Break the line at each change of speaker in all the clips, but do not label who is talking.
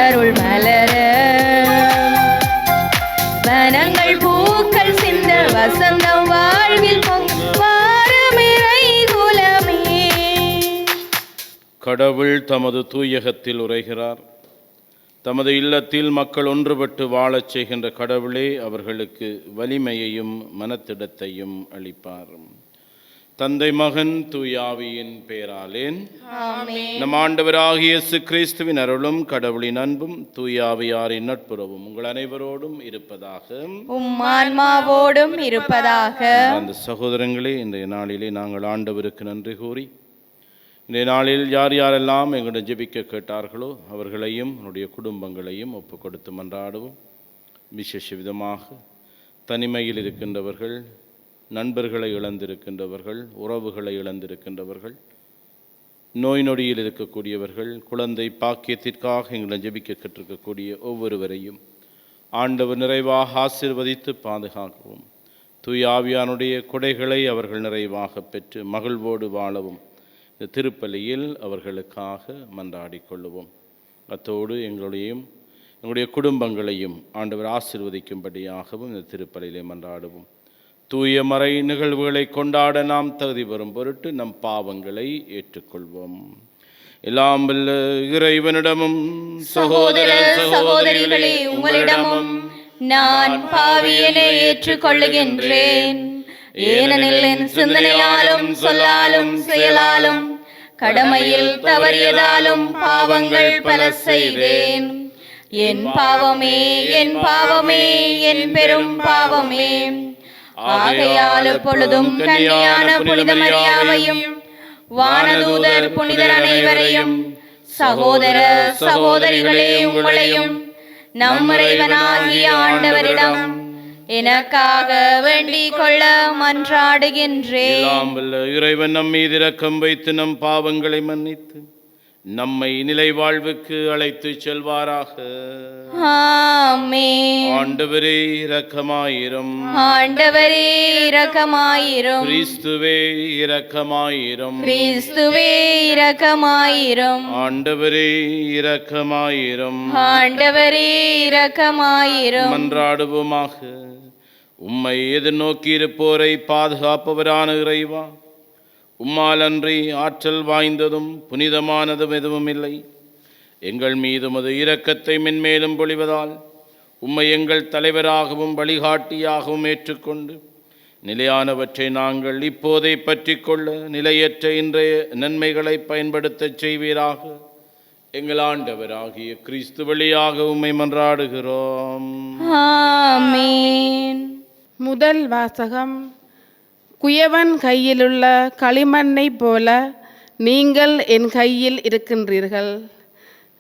அருள் மலர வனங்கள் பூக்கள் சிந்த வசந்தம் வாழ்வில் வாரமிறை குலமே.
கடவுள் தமது தூயகத்தில் உரைகிறார். தமது இல்லத்தில் மக்கள் ஒன்றுபட்டு வாழச் செய்கின்ற கடவுளே அவர்களுக்கு வலிமையையும் மனத்திடத்தையும் அளிப்பார். தந்தை மகன் தூயாவியின் பெயராலேன். நம் ஆண்டவராகிய இயேசு கிறிஸ்துவின் அருளும் கடவுளின் அன்பும் தூயாவியாரின் நட்புறவும் உங்கள் அனைவரோடும் இருப்பதாக,
உம் ஆன்மாவோடும் இருப்பதாக.
அந்த சகோதரங்களே, இன்றைய நாளிலே நாங்கள் ஆண்டவருக்கு நன்றி கூறி இன்றைய நாளில் யார் யாரெல்லாம் எங்களிடம் ஜெபிக்க கேட்டார்களோ அவர்களையும் அவருடைய குடும்பங்களையும் ஒப்பு கொடுத்து மன்றாடுவோம். விசேஷ விதமாக தனிமையில் இருக்கின்றவர்கள், நண்பர்களை இழந்திருக்கின்றவர்கள், உறவுகளை இழந்திருக்கின்றவர்கள், நோய் நொடியில் இருக்கக்கூடியவர்கள், குழந்தை பாக்கியத்திற்காக எங்களிடம் ஜெபிக்க கேட்டிருக்கக்கூடிய ஒவ்வொருவரையும் ஆண்டவர் நிறைவாக ஆசீர்வதித்து பாதுகாக்கவும், தூய ஆவியானுடைய கொடைகளை அவர்கள் நிறைவாக பெற்று மகிழ்வோடு வாழவும் இந்த திருப்பலியில் அவர்களுக்காக மன்றாடிக் கொள்ளுவோம். அத்தோடு எங்களுடைய குடும்பங்களையும் ஆண்டவர் ஆசீர்வதிக்கும்படியாகவும் இந்த திருப்பலியிலே மன்றாடுவோம். தூய மறை நிகழ்வுகளை கொண்டாட நாம் தகுதி பெறும் பொருட்டு நம் பாவங்களை ஏற்றுக்கொள்வோம். எல்லாம் வல்ல இறைவனிடமும்
சகோதர சகோதரிகளே உங்களிடமும் நான் பாவியனை ஏற்றுக்கொள்ளுகின்றேன். ஏனெனில் என் சிந்தனையாலும் சொல்லாலும் செயலாலும் கடமையில் தவறியதாலும் பாவங்கள் பல செய்தேன். என் பாவமே, என் பாவமே, என் பெரும் பாவமே. ஆகையால் எப்பொழுதும் கன்னியான புனித மரியாவையும் வானதூதர் புனிதர் அனைவரையும் சகோதர சகோதரிகளே உங்களையும் நம் இறைவனாகிய ஆண்டவரிடம் எனக்காக வேண்டிக் கொள்ள மன்றாடுகின்றேன்.
இறைவன் நம் மீது இரக்கம் வைத்து நம் பாவங்களை மன்னித்து நம்மை நிலை வாழ்வுக்கு அழைத்து செல்வாராக.
ஆமென்.
ஆண்டவரே இரக்கமாயிரும்.
ஆண்டவரே இரக்கமாயிரும்.
கிறிஸ்துவே இரக்கமாயிரும்.
கிறிஸ்துவே இரக்கமாயிரும்.
ஆண்டவரே இரக்கமாயிரும்.
ஆண்டவரே இரக்கமாயிரும்.
மன்றாடுவோமாக. உம்மை எதிர்நோக்கி இருப்போரை பாதுகாப்பவரான இறைவா, உம்மால் அன்றி ஆற்றல் வாய்ந்ததும் புனிதமானதும் எதுவும் இல்லை. எங்கள் மீது உமது இரக்கத்தை மென்மேலும் பொழிவதால் உம்மை எங்கள் தலைவராகவும் வழிகாட்டியாகவும் ஏற்றுக்கொண்டு நிலையானவற்றை நாங்கள் இப்போதை பற்றி கொள்ள நிலையற்ற இன்றைய நன்மைகளை பயன்படுத்தச் செய்வீராக. எங்கள் ஆண்டவராகிய கிறிஸ்து வழியாக உம்மை மன்றாடுகிறோம்.
ஆமென்.
முதல் வாசகம். குயவன் கையிலுள்ள களிமண்ணை போல நீங்கள் என் கையில் இருக்கின்றீர்கள்.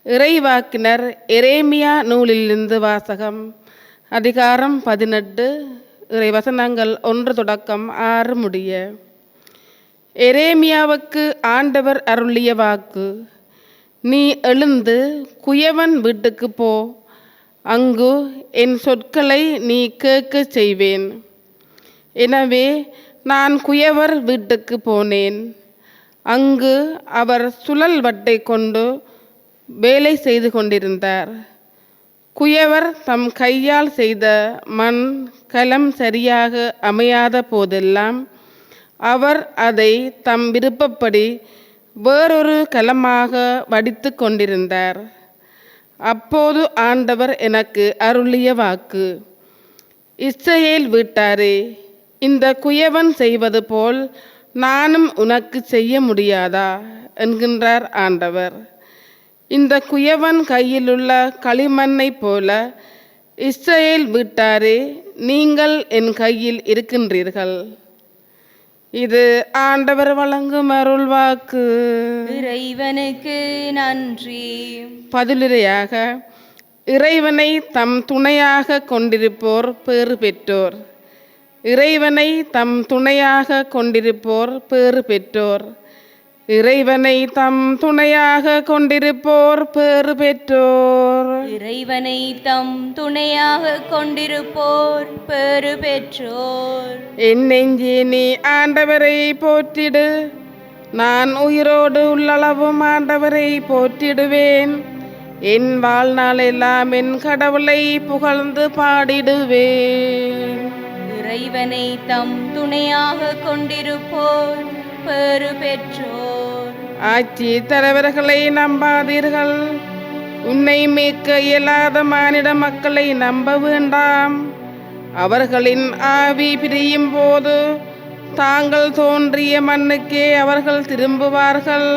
இறைவாக்கினர் எரேமியா நூலிலிருந்து வாசகம். அதிகாரம் 18, இறைவசனங்கள் 1 தொடக்கம் 6 முடிய. எரேமியாவுக்கு ஆண்டவர் அருளிய வாக்கு. நீ எழுந்து குயவன் வீட்டுக்கு போ, அங்கு என் சொற்களை நீ கேட்க செய்வேன். எனவே நான் குயவர் வீட்டுக்கு போனேன். அங்கு அவர் சுழல் வட்டை கொண்டு வேலை செய்து கொண்டிருந்தார். குயவர் தம் கையால் செய்த மண் கலம் சரியாக அமையாத போதெல்லாம் அவர் அதை தம் விருப்பப்படி வேறொரு கலமாக வடித்து கொண்டிருந்தார். அப்போது ஆண்டவர் எனக்கு அருளிய வாக்கு. இஸ்ரவேல் வீட்டாரே, இந்த குயவன் செய்வது போல் நானும் உனக்கு செய்ய முடியாதா என்கின்றார் ஆண்டவர். இந்த குயவன் கையிலுள்ள களிமண்ணை போல இஸ்ரவேல் வீட்டாரே, நீங்கள் என் கையில் இருக்கின்றீர்கள். இது ஆண்டவர் வழங்கும் அருள் வாக்கு.
இறைவனுக்கு நன்றி.
பதிலுரையாக, இறைவனை தம் துணையாக கொண்டிருப்போர் பேறு பெற்றோர். இறைவனை தம் துணையாக கொண்டிருப்போர் பேறு பெற்றோர். இறைவனை தம் துணையாக கொண்டிருப்போர் பேறு பெற்றோர்.
இறைவனை தம் துணையாக கொண்டிருப்போர் பேறு பெற்றோர்.
என் நெஞ்சே நீ ஆண்டவரை போற்றிடு. நான் உயிரோடு உள்ளளவும் ஆண்டவரை போற்றிடுவேன். என் வாழ்நாள் எல்லாம் என் கடவுளை புகழ்ந்து பாடிடுவேன்.
இறைவனை தம் துணையாக கொண்டிருப்போர் பெறு பெற்றோர்.
ஆட்சி தலைவர்களை நம்பாதீர்கள். உன்னை மீட்க இயலாத மானிட மக்களை நம்ப வேண்டாம். அவர்களின் ஆவி பிரியும் போது தாங்கள் தோன்றிய மண்ணுக்கே அவர்கள் திரும்புவார்கள்.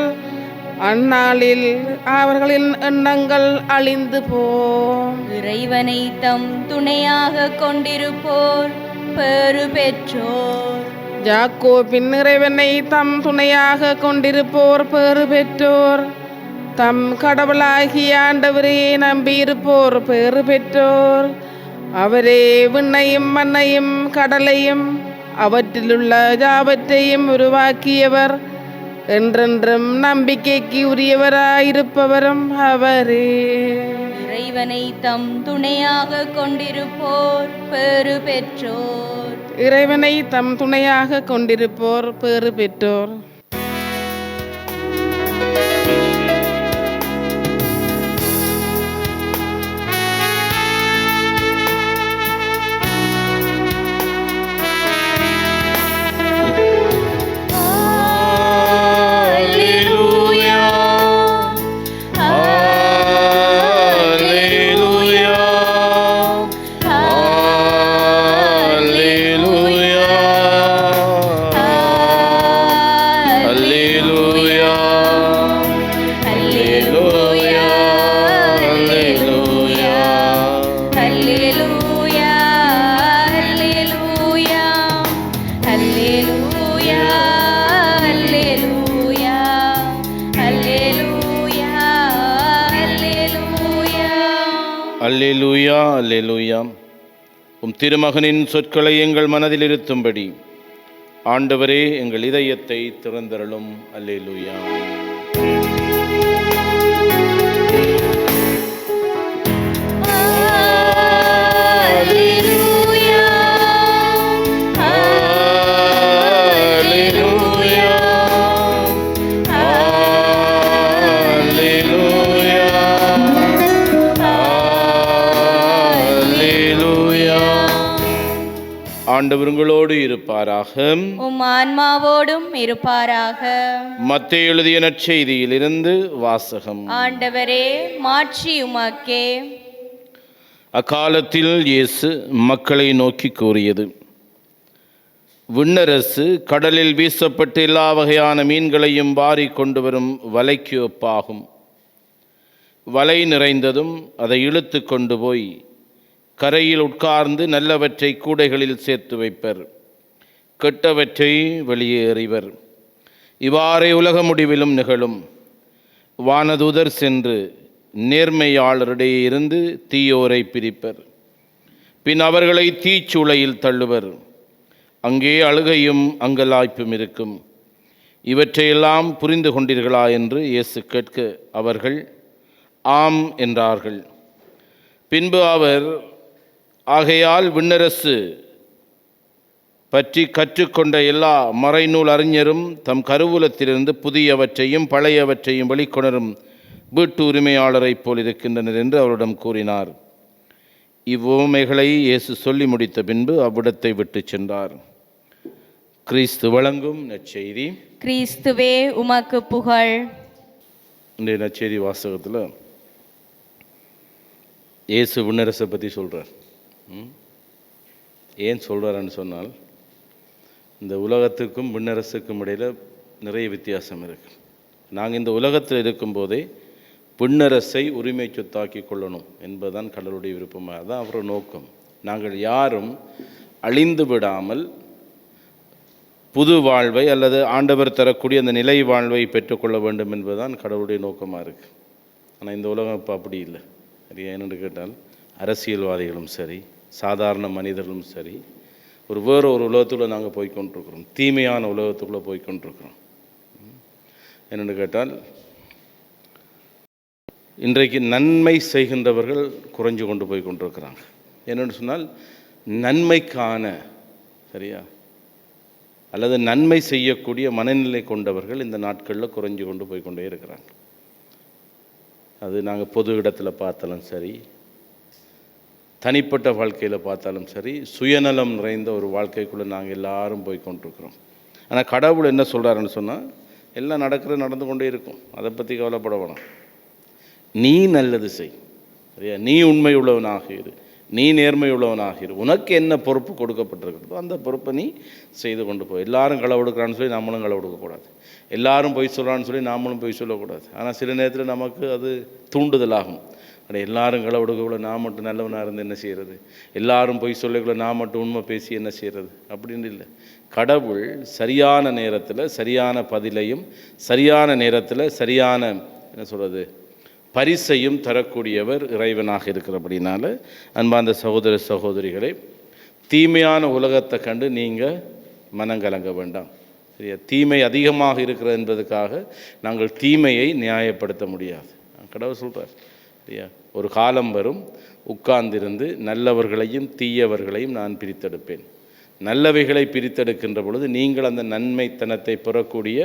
அந்நாளில் அவர்களின் எண்ணங்கள் அழிந்து போம்.
இறைவனை தம் துணையாக கொண்டிருப்போர் பெறு பெற்றோர்.
யாக்கோபின் இறைவனை தம் துணையாக கொண்டிருப்போர் பேறு பெற்றோர். தம் கடவுளாகிய ஆண்டவரே நம்பியிருப்போர் பேறு பெற்றோர். அவரே விண்ணையும் மண்ணையும் கடலையும் அவற்றிலுள்ள யாவற்றையும் உருவாக்கியவர். என்றென்றும் நம்பிக்கைக்கு உரியவராயிருப்பவரும் அவரே.
இறைவனை தம் துணையாக கொண்டிருப்போர் பெறு பெற்றோர்.
இறைவனை தம் துணையாக கொண்டிருப்போர் பேறு பெற்றோர்.
அல்லேலூயா அல்லேலூயா. உம் திருமகனின் சொற்களை எங்கள் மனதில் இருத்தும்படி ஆண்டவரே எங்கள் இதயத்தை திறந்தருளும். அல்லேலூயா. ஆண்டவர் உங்களோடு இருப்பாராக.
உம் ஆன்மாவோடும் இருப்பாராக.
மத்தேயு எழுதிய நற்செய்தியிலிருந்து வாசகம்.
ஆண்டவரே மாட்சி உமக்கே.
அக்காலத்தில் இயேசு மக்களை நோக்கி கூறியது: விண்ணரசு கடலில் வீசப்பட்டு எல்லா வகையான மீன்களையும் வாரி கொண்டு வரும் வலைக்கு ஒப்பாகும். வலை நிறைந்ததும் அதை இழுத்து கொண்டு போய் கரையில் உட்கார்ந்து நல்லவற்றை கூடைகளில் சேர்த்து வைப்பர், கெட்டவற்றை வெளியே எறிவர். இவ்வாறே உலக முடிவிலும் நிகழும். வானதூதர் சென்று நேர்மையாளரிடையே இருந்து தீயோரை பிரிப்பர். பின் அவர்களை தீச்சூளையில் தள்ளுவர். அங்கே அழுகையும் அங்கலாய்ப்பும் இருக்கும். இவற்றையெல்லாம் புரிந்து கொண்டீர்களா என்று இயேசு கேட்க அவர்கள் ஆம் என்றார்கள். பின்பு அவர், ஆகையால் விண்ணரசு பற்றி கற்றுக்கொண்ட எல்லா மறைநூல் அறிஞரும் தம் கருவூலத்திலிருந்து புதியவற்றையும் பழையவற்றையும் வெளிக்கொணரும் வீட்டு உரிமையாளரைப் போல் இருக்கின்றனர் என்று அவரிடம் கூறினார். இவ்வுவமைகளை இயேசு சொல்லி முடித்த பின்பு அவ்விடத்தை விட்டு சென்றார். கிறிஸ்து வழங்கும் நற்செய்தி.
கிறிஸ்துவே உமக்கு புகழ்.
இன்றைய நற்செய்தி வாசகத்தில் இயேசு விண்ணரசை பற்றி சொல்கிறார். ஏன் சொல்கிறாருன்னு சொன்னால், இந்த உலகத்துக்கும் விண்ணரசுக்கும் இடையில் நிறைய வித்தியாசம் இருக்குது. நாங்கள் இந்த உலகத்தில் இருக்கும்போதே விண்ணரசை உரிமை சொத்தாக்கி கொள்ளணும் என்பதுதான் கடவுளுடைய விருப்பமாக. அதுதான் அவரோட நோக்கம். நாங்கள் யாரும் அழிந்து விடாமல் புது வாழ்வை அல்லது ஆண்டவர் தரக்கூடிய அந்த நிலை வாழ்வை பெற்றுக்கொள்ள வேண்டும் என்பதுதான் கடவுளுடைய நோக்கமாக இருக்குது. ஆனால் இந்த உலகம் இப்போ அப்படி இல்லை. சரியா? என்னென்று கேட்டால், அரசியல்வாதிகளும் சரி, சாதாரண மனிதர்களும் சரி, வேறு ஒரு உலகத்துக்குள்ளே நாங்கள் போய்கொண்டிருக்கிறோம். தீமையான உலகத்துக்குள்ளே போய்கொண்டிருக்கிறோம். என்னென்னு கேட்டால், இன்றைக்கு நன்மை செய்கின்றவர்கள் குறைஞ்சு கொண்டு போய் கொண்டிருக்கிறாங்க. என்னென்னு சொன்னால், நன்மைக்கான சரியா அல்லது நன்மை செய்யக்கூடிய மனநிலை கொண்டவர்கள் இந்த நாட்களில் குறைஞ்சு கொண்டு போய் கொண்டே இருக்கிறாங்க. அது நாங்கள் பொது இடத்துல பார்த்தாலும் சரி, தனிப்பட்ட வாழ்க்கையில் பார்த்தாலும் சரி, சுயநலம் நிறைந்த ஒரு வாழ்க்கைக்குள்ளே நாங்கள் எல்லாரும் போய் கொண்டிருக்கிறோம். ஆனால் கடவுள் என்ன சொல்கிறாருன்னு சொன்னால், எல்லாம் நடந்து கொண்டே இருக்கும், அதை பற்றி கவலைப்பட வேணாம். நீ நல்லது செய், சரியா? நீ உண்மை உள்ளவனாக இரு, நீ நேர்மை உள்ளவனாக இரு, உனக்கு என்ன பொறுப்பு கொடுக்கப்பட்டிருக்கிறதோ அந்த பொறுப்பை நீ செய்து கொண்டு போய். எல்லாரும் களை கொடுக்குறான்னு சொல்லி நம்மளும் களை கொடுக்கக்கூடாது, எல்லாரும் பொய் சொல்கிறான்னு சொல்லி நாமளும் பொய் சொல்லக்கூடாது. ஆனால் சில நேரத்தில் நமக்கு அது தூண்டுதலாகும். ஆனால் எல்லாரும் களை கொடுக்கக்குள்ள நான் மட்டும் நல்லவனாக இருந்து என்ன செய்கிறது, எல்லாரும் பொய் சொல்லக்குள்ள நான் மட்டும் உண்மை பேசி என்ன செய்கிறது அப்படின்னு இல்லை. கடவுள் சரியான நேரத்தில் சரியான பதிலையும் சரியான நேரத்தில் சரியான என்ன சொல்கிறது பரிசையும் தரக்கூடியவர் இறைவனாக இருக்கிறபடினால, அன்பார்ந்த சகோதர சகோதரிகளை, தீமையான உலகத்தை கண்டு நீங்கள் மனங்கலங்க வேண்டாம், சரியா? தீமை அதிகமாக இருக்கிறது என்பதற்காக நாங்கள் தீமையை நியாயப்படுத்த முடியாது. கடவுள் சொல்கிறார், சரியா? ஒரு காலம் வரும், உட்கார்ந்திருந்து நல்லவர்களையும் தீயவர்களையும் நான் பிரித்தெடுப்பேன். நல்லவைகளை பிரித்தெடுக்கின்ற பொழுது நீங்கள் அந்த நன்மைத்தனத்தை பெறக்கூடிய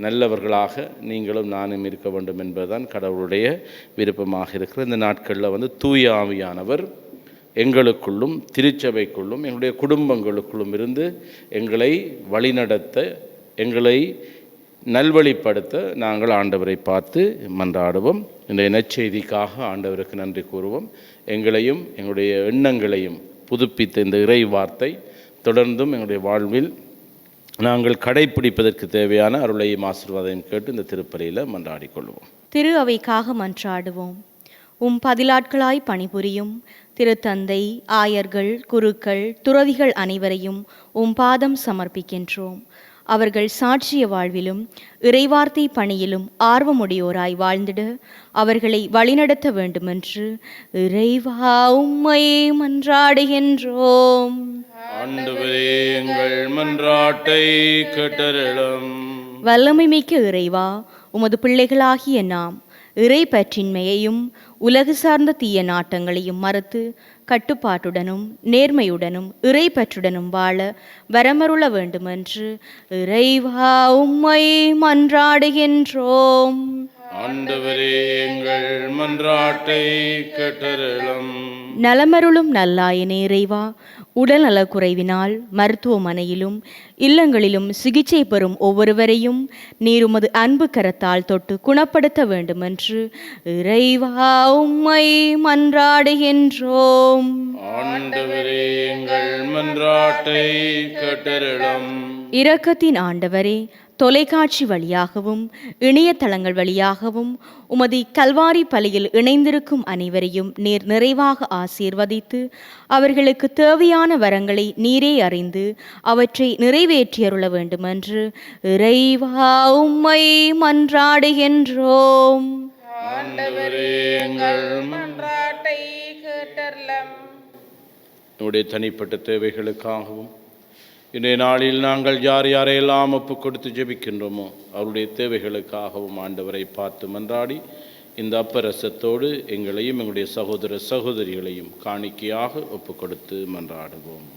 நல்லவர்களாக நீங்களும் நானும் இருக்க வேண்டும் என்பதுதான் கடவுளுடைய விருப்பமாக இருக்கிற இந்த நாட்களில் தூய ஆவியானவர் எங்களுக்குள்ளும் திருச்சபைக்குள்ளும் எங்களுடைய குடும்பங்களுக்குள்ளும் இருந்து எங்களை வழிநடத்த, எங்களை நல்வழிப்படுத்த நாங்கள் ஆண்டவரை பார்த்து மன்றாடுவோம். இன்றைய நற்செய்திக்காக ஆண்டவருக்கு நன்றி கூறுவோம். எங்களையும் எங்களுடைய எண்ணங்களையும் புதுப்பித்த இந்த இறை வார்த்தை தொடர்ந்தும் எங்களுடைய வாழ்வில் நாங்கள் கடைப்பிடிப்பதற்கு தேவையான அருளையும் ஆசீர்வாதத்தையும் கேட்டு இந்த திருப்பலியில் மன்றாடிக்கொள்வோம்.
திரு அவைக்காக மன்றாடுவோம். பதிலாட்களாய் பணிபுரியும் திருத்தந்தை, ஆயர்கள், குருக்கள், துறவிகள் அனைவரையும் பாதம் சமர்ப்பிக்கின்றோம். அவர்கள் சாட்சிய வாழ்விலும் இறைவார்த்தை பணியிலும் ஆர்வமுடையோராய் வாழ்ந்திட அவர்களை வழிநடத்த வேண்டுமென்று இறைவா உம்மை மன்றாடுகின்றோம்.
ஆண்டவரே, எங்கள் மன்றாட்டை கேட்டருளும்.
வல்லமை மிக்க இறைவா, உமது பிள்ளைகளாகிய நாம் இறை பற்றின்மையையும் உலகு சார்ந்த தீய நாட்டங்களையும் மறுத்து கட்டுப்பாட்டுடனும் நேர்மையுடனும் இறை பற்றுடனும் வாழ வரமருள வேண்டுமென்று இறைவா உம்மை மன்றாடுகின்றோம்.
ஆண்டவரே, எங்கள் மன்றாட்டை கேட்டருளும்.
நலமருளும் நல்லாயனே இறைவா, உடல் நலக்குறைவினால் மருத்துவமனையிலும் இல்லங்களிலும் சிகிச்சை பெறும் ஒவ்வொருவரையும் நீர் உமது அன்பு கரத்தால் தொட்டு குணப்படுத்த வேண்டுமென்று இறைவா உம்மை மன்றாடுகின்றோம்.
ஆண்டவரே, எங்கள் மன்றாட்டை கேட்டருளும்.
இரக்கத்தின் ஆண்டவரே, தொலைக்காட்சி வழியாகவும் இணையதளங்கள் வழியாகவும் உமது கல்வாரி பலியில் இணைந்திருக்கும் அனைவரையும் நீர் நிறைவாக ஆசீர்வதித்து அவர்களுக்கு தேவையான வரங்களை நீரே அறிந்து அவற்றை நிறைவேற்றியருள வேண்டுமென்று இறைவா உம்மை மன்றாடுகின்றோம்.
ஆண்டவரே, எங்கள் மன்றாட்டை கேட்டருளும்.
நம்முடைய தனிப்பட்ட தேவைகளுக்காகவும் இன்றைய நாளில் நாங்கள் யார் யாரையெல்லாம் ஒப்பு கொடுத்து ஜெபிக்கின்றோமோ அவருடைய தேவைகளுக்காகவும் ஆண்டவரை பார்த்து மன்றாடி இந்த அப்பரசத்தோடு எங்களையும் எங்களுடைய சகோதர சகோதரிகளையும் காணிக்கையாக ஒப்பு கொடுத்து மன்றாடுவோம்.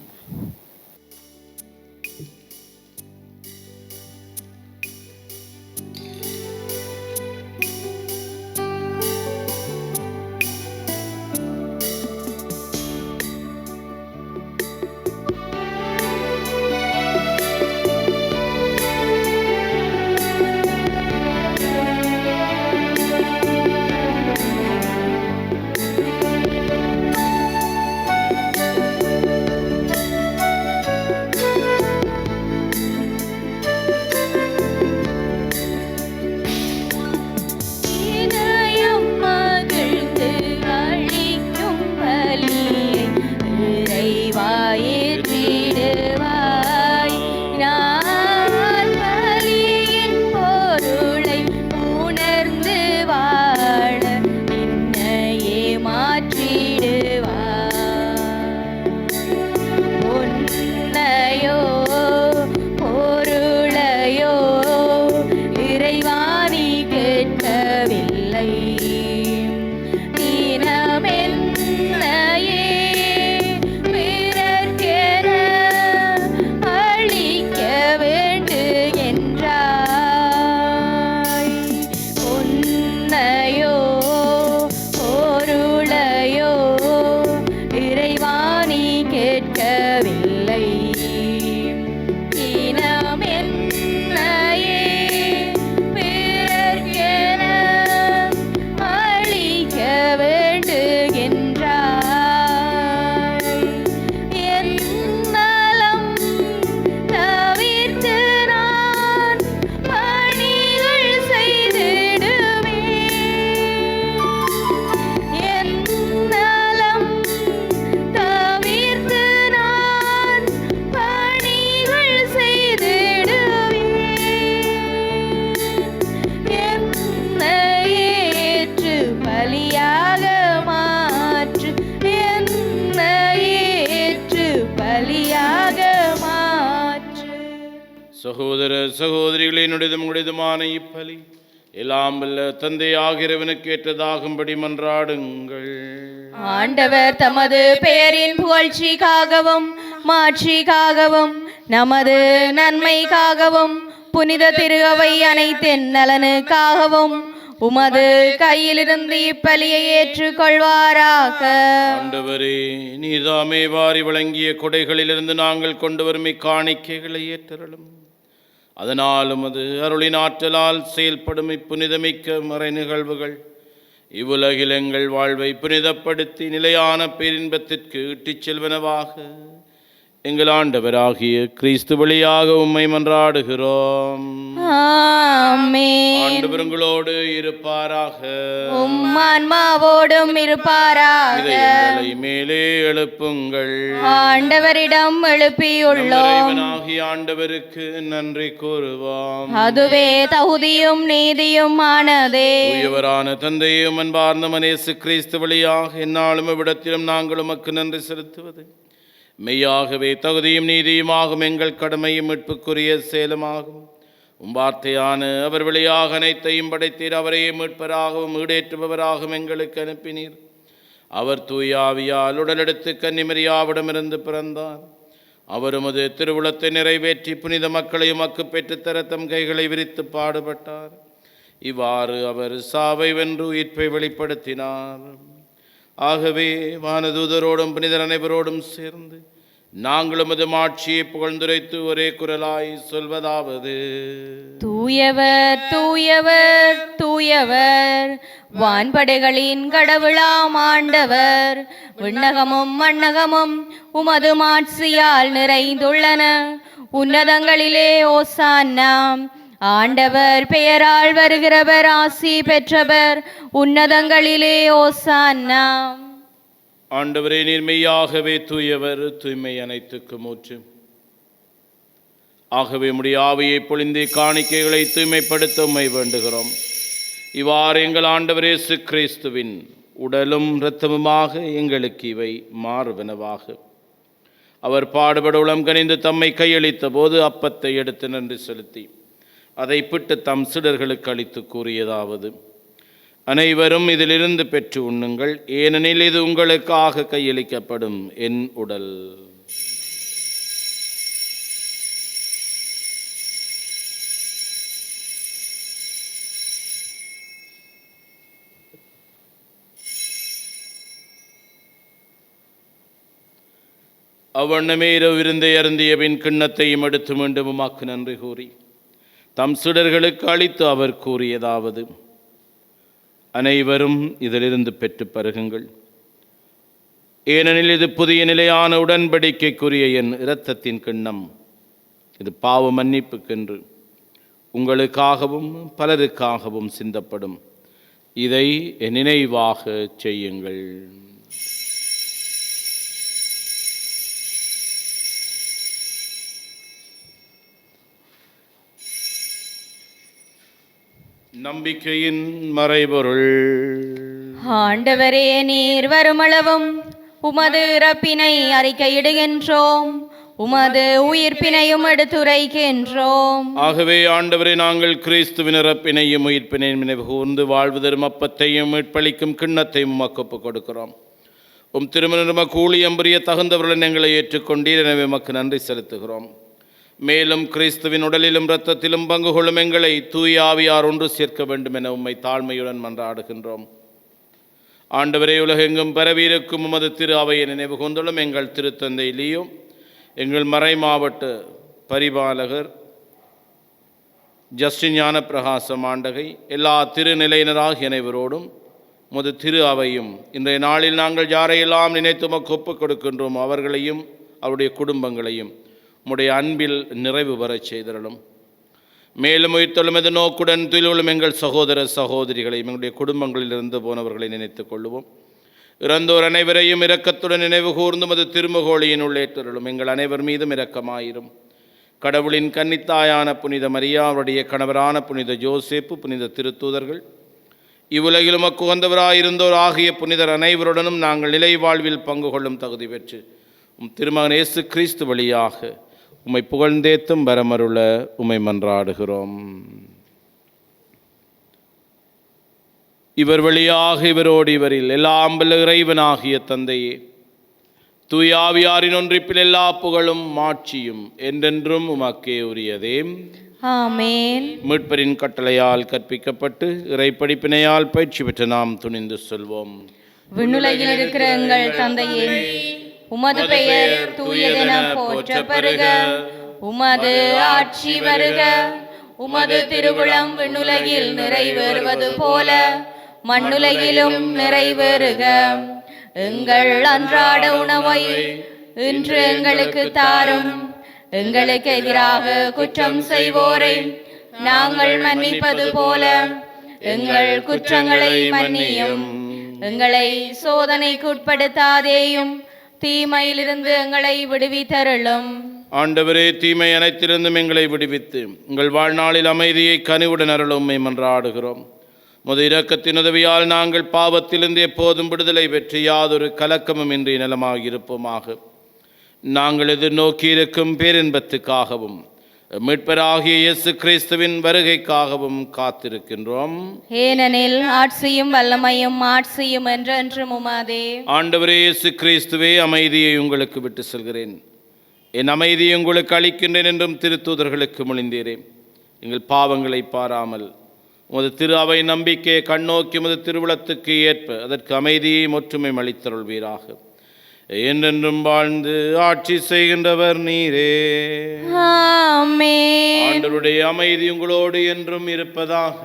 சகோதர சகோதரிகளினுடையதும் உடையதுமான இப்பலி எல்லாம் வல்ல தந்தை ஆகிறவனுக்கு ஏற்றதாகும்படி மன்றாடுங்கள்.
ஆண்டவர் தமது பெயரின் புகழ்ச்சிக்காகவும் மாட்சிக்காகவும் நமது நன்மைக்காகவும் புனித திரு அவை அனைத்தின் நலனுக்காகவும் உமது கையிலிருந்து இப்பலியை ஏற்றுக்கொள்வாராக.
ஆண்டவரே, நீதாமே வாரி வழங்கிய கொடைகளிலிருந்து நாங்கள் கொண்டு வரும் இக்காணிக்கைகளை ஏற்றருளும். அதனால் உமது அருளின் ஆற்றலால் செயல்படும் இப்புனிதமிக்க மறை நிகழ்வுகள் இவ்வுலகில் எங்கள் வாழ்வை புனிதப்படுத்தி நிலையான பேரின்பத்திற்கு இட்டுச் செல்வனவாக எங்கள் ஆண்டவராகிய கிறிஸ்து வழியாக உம்மை மன்றாடுகிறோம்.
ஆமென்.
ஆண்டவர் உங்களோடு இருப்பாராக.
உம் ஆன்மாவோடும் இருப்பாராக.
இதயங்களை மேலே எழுப்புங்கள்.
ஆண்டவரிடம் எழுப்பியுள்ளோம்.
இறைவனாகிய ஆண்டவருக்கு நன்றி கூறுவோம்.
அதுவே தகுதியும் நீதியுமானதே.
தூயவரான தந்தையும் அன்பார்ந்த மனேசு கிறிஸ்து வழியாக எந்நாளும் இவ்விடத்திலும் நாங்கள் உமக்கு நன்றி செலுத்துவது மெய்யாகவே தகுதியும் நீதியுமாகும், எங்கள் கடமையும் மீட்புக்குரிய சேலமாகும். வார்த்தையான அவர் வழியாக அனைத்தையும் படைத்தீர். அவரையே மீட்பராகவும் ஈடேற்றுபவராகவும் எங்களுக்கு அனுப்பினீர். அவர் தூயாவியால் உடலெடுத்து கன்னிமரியாவிடமிருந்து பிறந்தார். அவர் உமது திருவுளத்தை நிறைவேற்றி புனித மக்களையும் மக்கு பெற்றுத்தர தம் கைகளை விரித்து பாடுபட்டார். இவ்வாறு அவர் சாவை வென்று உயிர்ப்பை வெளிப்படுத்தினார். ஆகவே வானதூதரோடும் புனிதர் அனைவரோடும் சேர்ந்து நாங்களும் அது மாட்சியை புகழ்ந்துரைத்து ஒரே குரலாய் சொல்வதாவது:
தூயவர் தூயவர் தூயவர், வான்படைகளின் கடவுளாம் ஆண்டவர். விண்ணகமும் மண்ணகமும் உமது மாட்சியால் நிறைந்துள்ளன. உன்னதங்களிலே ஓசான்னா. ஆண்டவர் பெயரால் வருகிறவர் ஆசி பெற்றவர். உன்னதங்களிலே ஓசான்னா.
ஆண்டவரே, நீர் மெய்யாகவே தூயவர், தூய்மை அனைத்துக்கும் ஊற்று. ஆகவே உம்முடைய ஆவியை பொழிந்து காணிக்கைகளை தூய்மைப்படுத்த உம்மை வேண்டுகிறோம். இவ்வாறு எங்கள் ஆண்டவர் இயேசு கிறிஸ்துவின் உடலும் இரத்தமுமாக எங்களுக்கு இவை மாறுவனவாக. அவர் பாடுபட உளம் கனிந்து தம்மை கையளித்த போது அப்பத்தை எடுத்து நன்றி செலுத்தி அதை பிட்டு தம் சீடர்களுக்கு அளித்து கூறியதாவது: அனைவரும் இதிலிருந்து பெற்று உண்ணுங்கள், ஏனெனில் இது உங்களுக்காக கையளிக்கப்படும் என் உடல். அவ்வண்ணமே இரவு விருந்தை அருந்திய பின் கிண்ணத்தையும் எடுத்து மீண்டும் உமக்கு நன்றி கூறி தம் சீடர்களுக்கு அளித்து அவர் கூறியதாவது: அனைவரும் இதிலிருந்து பெற்று பருகுங்கள், ஏனெனில் இது புதிய நிலையான உடன்படிக்கைக்குரிய என் இரத்தத்தின் கிண்ணம். இது பாவ மன்னிப்புக்கென்று உங்களுக்காகவும் பலருக்காகவும் சிந்தப்படும். இதை என் நினைவாக செய்யுங்கள். நம்பிக்கையின் மறைபொருள்.
ஆண்டவரே, நீர் வருமளவும் உமது இறப்பினை அறிக்கையிடுகின்றோம், உமது உயிர்ப்பினையும் எடுத்துரைக்கின்றோம்.
ஆகவே ஆண்டவரே, நாங்கள் கிறிஸ்துவின் இறப்பினையும் உயிர்ப்பினையும் நினைவு கூர்ந்து வாழ்வு தரும் அப்பத்தையும் மீட்பளிக்கும் கிண்ணத்தையும் உமக்கு ஒப்புக் கொடுக்கிறோம். உம் திருமண கூலியம் புரிய தகுந்தவர்களுடன் எங்களை ஏற்றுக்கொண்டீர். எனவே உமக்கு நன்றி செலுத்துகிறோம். மேலும் கிறிஸ்துவின் உடலிலும் இரத்தத்திலும் பங்கு கொள்ளும் எங்களை தூய ஆவியார் ஒன்று சேர்க்க வேண்டும் என உம்மை தாழ்மையுடன் மன்றாடுகின்றோம். ஆண்டவரே, உலகெங்கும் பரவியிருக்கும் உமது திரு அவையை நினைவு கொண்டுள்ளும் எங்கள் திருத்தந்தை லியோ, எங்கள் மறை மாவட்ட பரிபாலகர் ஜஸ்டின் ஞானப்பிரகாசம் ஆண்டகை, எல்லா திருநிலையினராகிய அனைவரோடும் உமது திரு அவையும் இன்றைய நாளில் நாங்கள் யாரையெல்லாம் நினைத்து உமக்கு ஒப்புக் கொடுக்கின்றோம் அவர்களையும் அவருடைய குடும்பங்களையும் உம்முடைய அன்பில் நிறைவு பெறச் செய்தருளும். மேலும் உயிர்த்தெழும் எது நோக்குடன் துயிலும் எங்கள் சகோதர சகோதரிகளையும் எங்களுடைய குடும்பங்களில் இருந்து போனவர்களை நினைத்துக் கொள்ளுவோம். இறந்தோர் அனைவரையும் இரக்கத்துடன் நினைவு கூர்ந்து மது திருமுகோழியின் உள்ளேற்றருளும். எங்கள் அனைவர் மீதும் இரக்கமாயிரும். கடவுளின் கன்னித்தாயான புனித மரியா, அவருடைய கணவரான புனித ஜோசேப்பு, புனித திருத்தூதர்கள், இவ்வுலகிலும் அக்குகந்தவராயிருந்தோர் ஆகிய புனிதர் அனைவருடனும் நாங்கள் நிலை வாழ்வில் பங்கு கொள்ளும் தகுதி பெற்று திருமகன் இயேசு கிறிஸ்து வழியாக உம்மை புகழ்ந்தேத்தும் வரமருள உம்மை மன்றாடுகிறோம். இவர் வழியாக இவரோடு இவரில் எல்லாம் வல்ல இறைவனாகிய தந்தையே, தூயாவியாரின் ஒன்றிப்பில் எல்லா புகழும் மாட்சியும் என்றென்றும் உமக்கே உரியதே.
ஆமென்.
மீட்பரின் கட்டளையால் கற்பிக்கப்பட்டு இறைப்படிப்பினையால் பயிற்சி பெற்ற நாம் துணிந்து சொல்வோம்.
விண்ணுலகில் இருக்கிற எங்கள் தந்தையே, உமது பெயர் தூயதென போற்ற பெறுக. உமது ஆட்சி வருக. உமது திருவுளம் விண்ணுலகில் நிறைவேறுவது போல மண்ணுலகிலும் நிறைவேறுக. எங்கள் அன்றாட உணவை இன்று எங்களுக்கு தாரும். எங்களுக்கு எதிராக குற்றம் செய்வோரை நாங்கள் மன்னிப்பது போல எங்கள் குற்றங்களை மன்னியும். எங்களை சோதனைக்கு உட்படுத்தாதேயும், தீமையிலிருந்து எங்களை விடுவித்தருளும்.
ஆண்டவரே, தீமை அனைத்திலிருந்தும் எங்களை விடுவித்து எங்கள் வாழ்நாளில் அமைதியை கனிவுடன் அருளும் உம்மை மன்றாடுகிறோம். முது இரக்கத்தின் உதவியால் நாங்கள் பாவத்திலிருந்து எப்போதும் விடுதலை பெற்று யாதொரு கலக்கமும் இன்றி நலமாக இருப்போமாக. நாங்கள் எதிர்நோக்கி இருக்கும் பேரின்பத்துக்காகவும் மீட்பராகிய இயேசு கிறிஸ்துவின் வருகைக்காகவும் காத்திருக்கின்றோம்.
ஏனெனில் ஆட்சியும் வல்லமையும் மாட்சியும் என்றென்றும் உமதே.
ஆண்டவரே இயேசு கிறிஸ்துவே, அமைதியை உங்களுக்கு விட்டு செல்கிறேன், என் அமைதியை உங்களுக்கு அளிக்கின்றேன் என்றும் திருத்தூதர்களுக்கு மொழிந்தீரே. எங்கள் பாவங்களை பாராமல் உமது திரு அவை நம்பிக்கையை கண்ணோக்கி உமது திருவுளத்துக்கு ஏற்ப அதற்கு அமைதியை ஒற்றுமை அளித்தருள்வீராக. என்றென்றும் வாழ்ந்து ஆட்சி செய்கின்றவர் நீரே.
ஆமென்.
ஆண்டவருடைய அமைதி உங்களோடு என்றும் இருப்பதாக.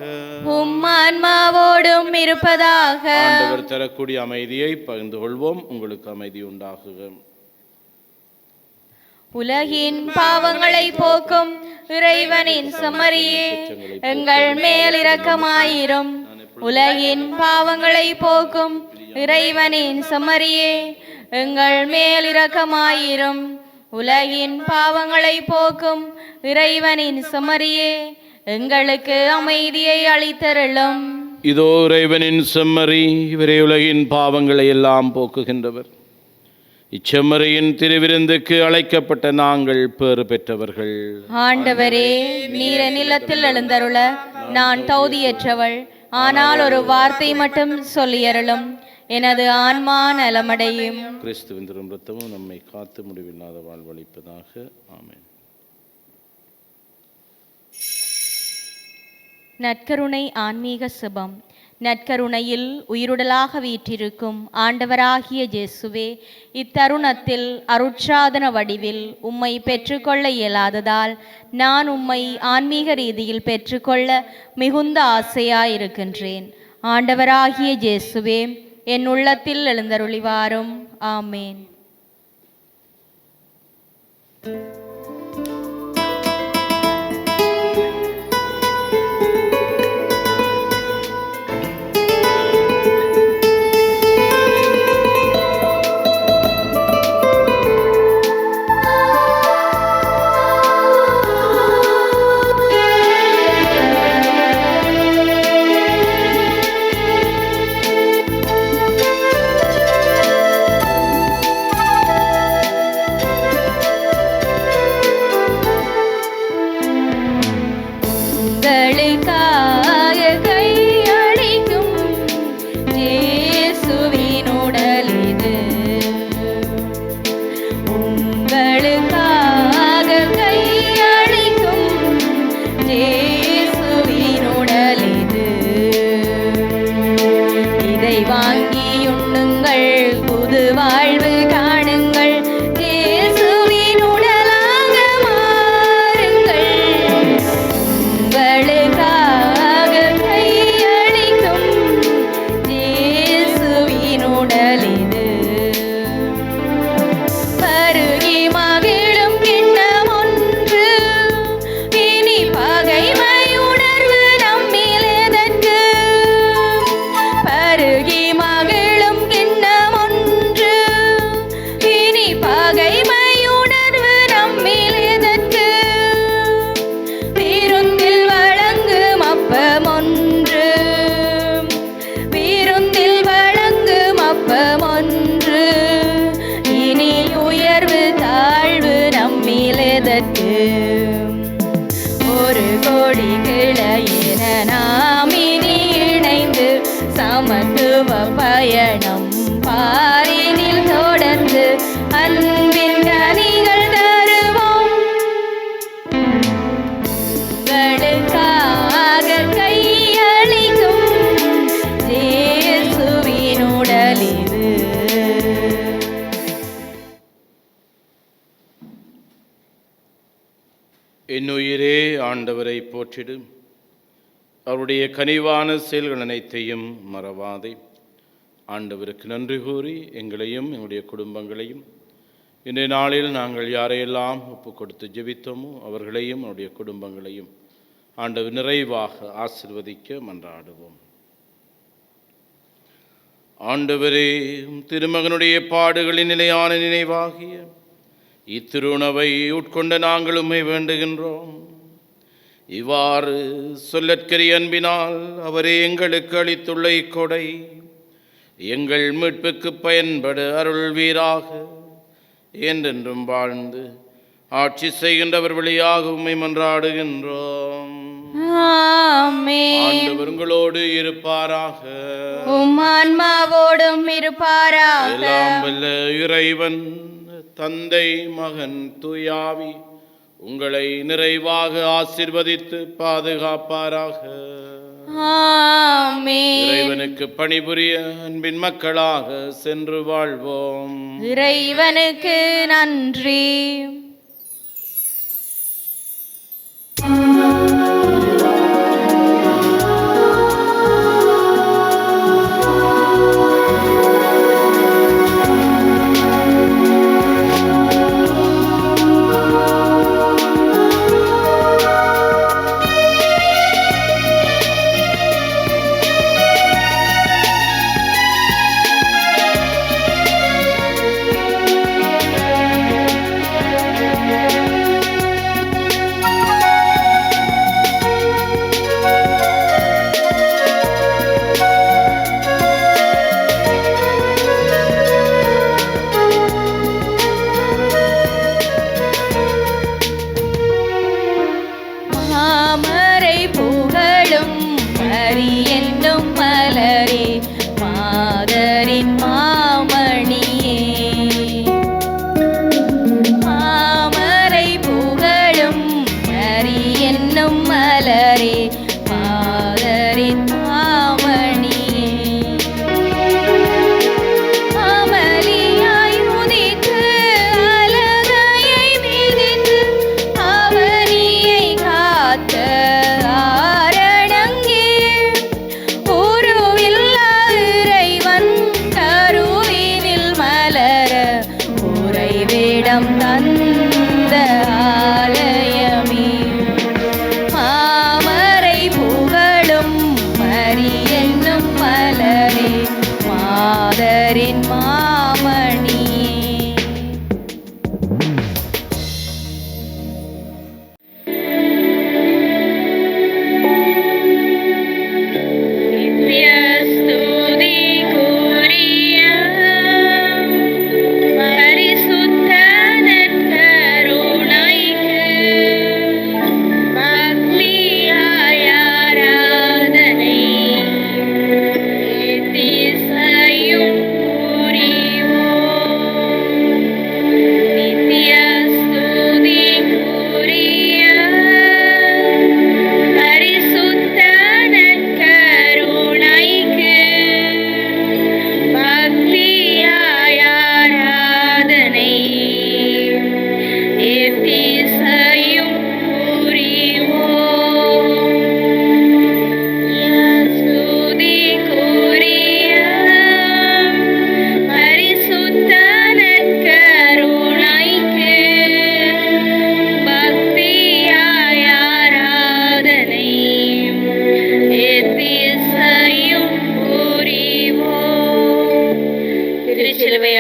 உம் ஆன்மாவோடும் இருப்பதாக.
ஆண்டவர் தரக்கூடிய அமைதியை பகிர்ந்து கொள்வோம். உங்களுக்கு அமைதி உண்டாகுக.
உலகின் பாவங்களை போக்கும் இறைவனின் செம்மறியே, எங்கள் மேல் இரக்கமாயிரும். உலகின் பாவங்களை போக்கும் இறைவனின் செம்மறியே, எங்கள் மேல் இரக்கமாயிரும். உலகின் பாவங்களை போக்கும் இறைவனின் செம்மறியே, எங்களுக்கு அமைதியை அளித்தருளும்.
இதோ இறைவனின் செம்மறி, இவரே உலகின் பாவங்களை எல்லாம் போக்குகின்றவர். இச்செம்மறியின் திருவிருந்துக்கு அழைக்கப்பட்ட நாங்கள் பேறு பெற்றவர்கள்.
ஆண்டவரே, நீர் நிலத்தில் எழுந்தருள நான் தகுதியற்றவள். ஆனால் ஒரு வார்த்தை மட்டும் சொல்லியருளும், எனது ஆன்மா நலமடையும்.
கிறிஸ்துவின் திரும் இரத்தமும் நம்மை காத்து முடிவில்லாத வாழ்வளிப்பதாக. ஆமென்.
நற்கருணை ஆன்மீக சுபம். நற்கருணையில் உயிருடலாக வீற்றிருக்கும் ஆண்டவராகிய இயேசுவே, இத்தருணத்தில் அருட்சாதன வடிவில் உம்மை பெற்றுக்கொள்ள இயலாததால் நான் உம்மை ஆன்மீக ரீதியில் பெற்றுக்கொள்ள மிகுந்த ஆசையாயிருக்கின்றேன். ஆண்டவராகிய இயேசுவே, என் உள்ளத்தில் எழுந்தருளிவாரும். ஆமேன். அதற்கு ஒரு கோடி கிளையென நாம் இனி இணைந்து சமத்துவ பயணம் பாரினில் தொடர்ந்து அன்பின் கனிகள் தருவோம். உங்களுக்காக கையளிக்கும் இயேசுவின் உடல் இது.
என் உயிரே ஆண்டவரை போற்றிடு, அவருடைய கனிவான செயல்கள் அனைத்தையும் மறவாதே. ஆண்டவருக்கு நன்றி கூறி எங்களையும் எங்களுடைய குடும்பங்களையும் இன்றைய நாளில் நாங்கள் யாரையெல்லாம் ஒப்பு கொடுத்து ஜெபித்தோமோ அவர்களையும் அவருடைய குடும்பங்களையும் ஆண்டவர் நிறைவாக ஆசிர்வதிக்க மன்றாடுவோம். ஆண்டவரே, திருமகனுடைய பாடுகளின் நிலையான நினைவாகிய இத்திருணவை உட்கொண்ட நாங்கள் உம்மை வேண்டுகின்றோம். இவ்வாறு சொல்லற்கரிய அன்பினால் அவரே எங்களுக்கு அளித்துள்ள இக்கொடை எங்கள் மீட்புக்கு பயன்பட அருள்வீராக. என்றென்றும் வாழ்ந்து ஆட்சி செய்கின்றவர் வழியாக உம்மை மன்றாடுகின்றோம்.
ஆமென்.
ஆண்டவர் உங்களோடு இருப்பாராக.
உம் ஆன்மாவோடும் இருப்பாராக.
எல்லாம் வல்ல இறைவன் தந்தை மகன் தூயாவி உங்களை நிறைவாக ஆசீர்வதித்து பாதுகாப்பாராக.
ஆமென்.
இறைவனுக்கு பணிபுரிய அன்பின் மக்களாக சென்று வாழ்வோம்.
இறைவனுக்கு நன்றி.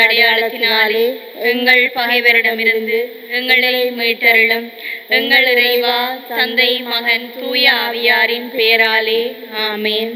அடையாளத்தினாலே எங்கள் பகைவரிடமிருந்து எங்களை மீட்டருளும். எங்கள் இறைவா, தந்தை மகன் தூய ஆவியாரின் பெயராலே ஆமென்.